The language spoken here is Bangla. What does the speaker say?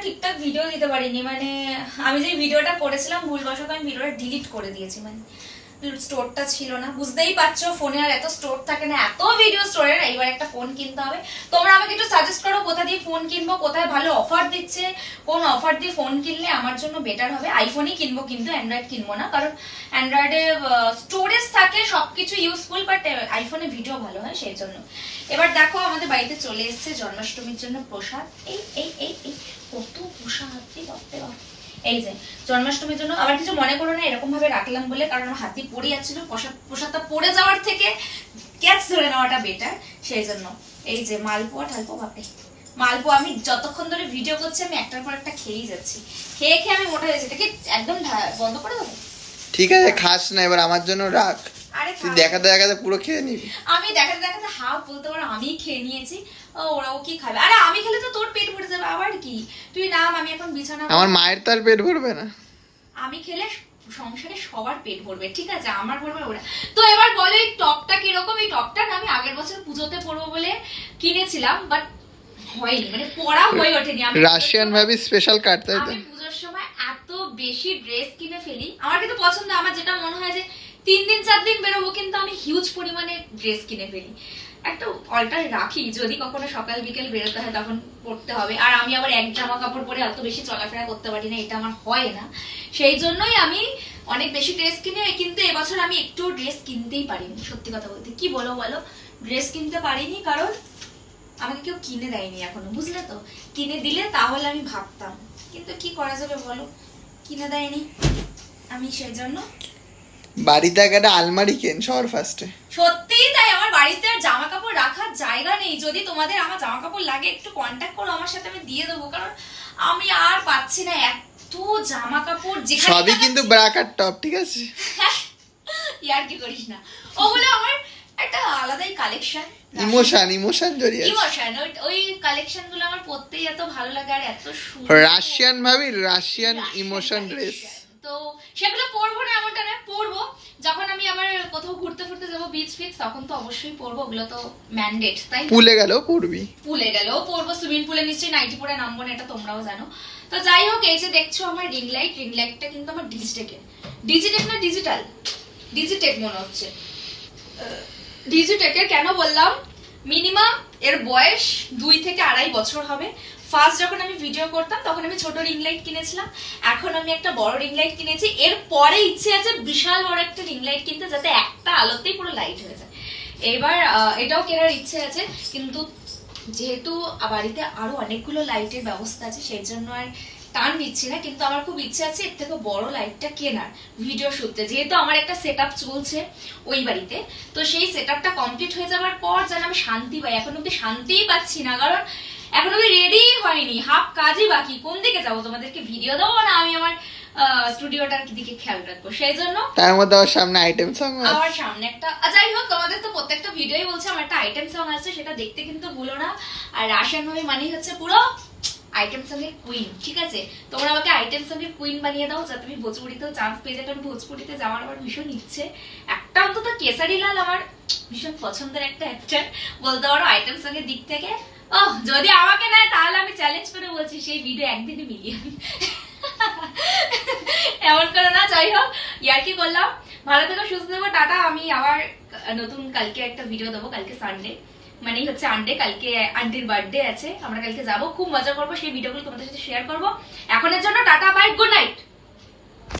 ঠিকঠাক ভিডিও দিতে পারিনি, মানে আমি যে ভিডিওটা করেছিলাম ভুলবশত আমি ভিডিওটা ডিলিট করে দিয়েছি, মানে স্টোরটা ছিল না, বুঝতেই পারছো ফোনে আর এত স্টোর থাকে না, এত ভিডিও স্টোরের। এইবার একটা ফোন কিনতে হবে। তোমরা আমাকে একটু সাজেস্ট করো কোথা দিয়ে ফোন কিনবো, কোথায় ভালো অফার দিচ্ছে, কোন অফার দিয়ে ফোন কিনলে আমার জন্য বেটার হবে। আইফোনই কিনবো কিন্তু অ্যান্ড্রয়েড কিনবো না, কারণ অ্যান্ড্রয়েডে স্টোরেজ থাকে সবকিছু ইউজফুল, বাট আইফোনে ভিডিও ভালো হয় সেই জন্য। এবার দেখো আমাদের বাড়িতে চলে এসেছে জন্মাষ্টমীর জন্য প্রসাদ। এই এই এই এই কত প্রসাদ, বাপরে বাপ। এই যে জন্মাষ্টমীর জন্য, আবার কিছু মনে করো না এরকম ভাবে রাখলাম বলে, কারণ আমার হাতি পড়ে যাচ্ছিল, প্রসাদটা পড়ে যাওয়ার থেকে ক্যাচ ধরে নেওয়াটা বেটার, সেই জন্য। এই যে মালপোয়া ঠালপোয়া, বাপরে মালপোয়া আমি যতক্ষণ ধরে ভিডিও করছি আমি একটার পর একটা খেয়েই যাচ্ছি, খেয়ে খেয়ে আমি মোটা হয়েছি। এটাকে একদম বন্ধ করে দেবো? ঠিক আছে, খাস না, এবার আমার জন্য রাখ। আরে তুই দেখাতে দেখাতে পুরো খেয়ে নিবি। আমি দেখাতে দেখাতে হাফ বলতে পারো আমি খেয়ে নিয়েছি, ওরাও কি খাবে? আরে আমি খেলে তো তোর পেট ভরে যাবে, আবার কি? তুই নাম, আমি এখন বিছানা। আমার মায়ের তার পেট ভরবে না। আমি খেলে সংসারে সবার পেট ভরবে, ঠিক আছে, আমার ভরবে ওরা। তো এবার বলো এই টপটা কিরকম? এই টপটা না আমি আগের বছর পুজোতে পরবো বলে কিনেছিলাম, বাট হয়নি, মানে পরা হয়ে ওঠেনি। আমি রাশিয়ান ভাবি স্পেশাল কাট, তাই তো? আমি পুজোর সময় এত বেশি ড্রেস কিনে ফেলি, আমার কিন্তু পছন্দ, আমার যেটা মনে হয় যে 3 দিন 4 দিন বেরোবো, কিন্তু আমি হিউজ পরিমাণে ড্রেস কিনে ফেলি। একটা অল্টার রাখি, যদি কখনো সকাল বিকেল বেরোতে হয় তখন পড়তে হবে। আর আমি আবার এক জামা কাপড় পরে এত বেশি চলাফেরা করতে পারি না, এটা আমার হয় না, সেই জন্যই আমি অনেক বেশি ড্রেস কিনে। কিন্তু এবছর আমি একটু ড্রেস কিনতেই পারিনি, সত্যি কথা বলতে। কি বলো ড্রেস কিনতে পারিনি কারণ আমাকে কেউ কিনে দেয়নি এখনো, বুঝলে তো? কিনে দিলে তাহলে আমি ভাবতাম, কিন্তু কি করা যাবে বলো, কিনে দেয়নি আমি, সেই জন্য। বাড়িতে একটা আলমারি কেন সবার ফার্স্টে। সত্যিই তাই, আমার বাড়িতে আর জামা কাপড় রাখার জায়গা নেই। যদি তোমাদের আমার জামা কাপড় লাগে একটু কন্ট্যাক্ট করো আমার সাথে, আমি দিয়ে দেবো, কারণ আমি আর পাচ্ছি না এত জামা কাপড়। সবই কিন্তু ব্র্যাকেট টপ, ঠিক আছে? ইয়ার কি করিস না, ওগুলো আমার একটা আলাদাই কালেকশন, ইমোশন জড়িয়ে আছে। ইমোশন, ওই কালেকশন গুলো আমার পরতেই এত ভালো লাগে, আর এত সুন্দর। রাশিয়ান ভাবি, রাশিয়ান ইমোশন ড্রেস। তো সেগুলো পরবো না এমনটা না, পরবো যখন আমি আবার কোথাও ঘুরতে ফুরতে যাবো, বিচ ফিচ, তখন তো অবশ্যই পরবো, ওগুলো তো ম্যান্ডেট, তাই? পুলে গেলেও পরবি, পুলে গেলেও পরবো, সুইমিং পুলে নিশ্চয়ই নাইটি পরে নামবো না, এটা তোমরাও জানো। তো যাই হোক, এই যে দেখছো আমার রিং লাইটটা কিন্তু আমার ডিজিটেক না ডিজিটাল, ডিজিটেক মনে হচ্ছে, ডিজিটেকের। কেন বললাম? মিনিমাম এর বয়স 2 থেকে 2.5 বছর হবে। ফার্স্ট যখন আমি ভিডিও করতাম তখন আমি ছোট রিং লাইট কিনেছিলাম, এখন আমি একটা বড় রিং লাইট কিনেছি। এর পরে ইচ্ছে আছে বিশাল বড় একটা রিং লাইট কিনতে, যাতে একটা আলোতেই পুরো লাইট হয়ে যায়। এবার এটাও কেনার ইচ্ছে আছে, কিন্তু যেহেতু বাড়িতে আরো অনেকগুলো লাইটের ব্যবস্থা আছে সেই জন্য আর টান দিচ্ছি না। কিন্তু আমার খুব ইচ্ছে আছে এর থেকে বড় লাইটটা কেনার ভিডিও শুটতে, যেহেতু আমার একটা সেটআপ চলছে ওই বাড়িতে। তো সেই সেটআপটা কমপ্লিট হয়ে যাওয়ার পর যেন আমি শান্তি পাই, এখন অব্দি শান্তিই পাচ্ছি না, কারণ এখন অব্দি রেডি হয়নি, হাফ কাজই বাকি। কোন দিকে যাবো, তোমাদেরকে ভিডিও দেবো না আমি আমার স্টুডিওটার দিকে খেয়াল রাখবো, সেই জন্য। তার মধ্যে আমার সামনে আইটেম সং আছে, আমার সামনে একটা, যাই হোক তোমাদের তো প্রত্যেকটা ভিডিওই বলছে আমার একটা আইটেম সং আছে, সেটা দেখতে কিন্তু ভুলো না। আর রাশিয়ান ভাবে মানেই হচ্ছে পুরো আইটেম সঙ্গের কুইন, ঠিক আছে? তোমরা আমাকে আইটেম সঙ্গের কুইন বানিয়ে দাও, যাতে আমি ভোজপুরিতেও চান্স পেয়ে যাই। কারণ ভোজপুরিতে যাওয়ার আমার ভীষণ ইচ্ছে। একটা অন্তত কেসারি লাল আমার ভীষণ পছন্দের একটা অ্যাক্টর, বলতে পারো আইটেম সঙ্গের দিক থেকে। যদি আমাকে নেয় তাহলে আমি চ্যালেঞ্জ করে বলছি সেই ভিডিও একদিনে মিলিয়ে এমন করো না। যাই হোক, ইয়ার কি করলাম, ভালো থেকো, সুস্থ থেকো, টাটা। আমি আবার নতুন কালকে একটা ভিডিও দেবো, কালকে সানডে, মানে হচ্ছে আন্ডে, কালকে আন্টির বার্থডে আছে, আমরা কালকে যাবো, খুব মজা করবো, সেই ভিডিওগুলো তোমাদের সাথে শেয়ার করবো। এখনের জন্য টাটা, বাই, গুড নাইট।